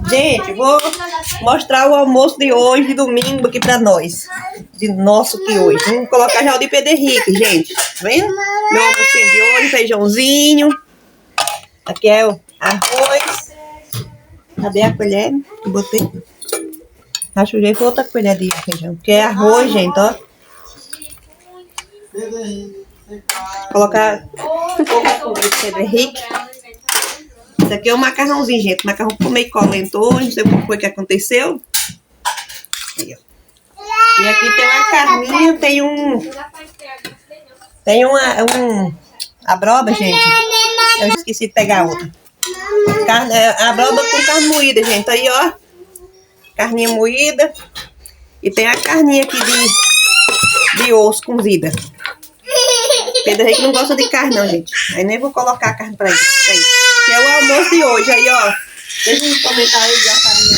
Gente, vou mostrar o almoço de hoje, de domingo, aqui pra nós. De nosso que hoje. Vamos colocar já o de Pedro Henrique, gente. Tá vendo? Meu almocinho de hoje, feijãozinho. Aqui é o arroz. Cadê a colher? Eu botei. Acho que foi outra colher de feijão. Que é arroz, gente, ó. Colocar um pouco de Pedro Henrique. Isso aqui é um macarrãozinho, gente. O macarrão ficou meio colento hoje. Não sei o que foi que aconteceu. Aí, ó. E aqui tem uma carninha, tem a broba, gente. Eu esqueci de pegar outra. A broba com carne moída, gente. Aí, ó. Carninha moída. E tem a carninha aqui de osso cozida. Pedro Henrique não gosta de carne, não, gente. Aí nem vou colocar a carne pra ele. Que é o almoço de hoje. Aí, ó. Deixa nos comentários aí, já sabem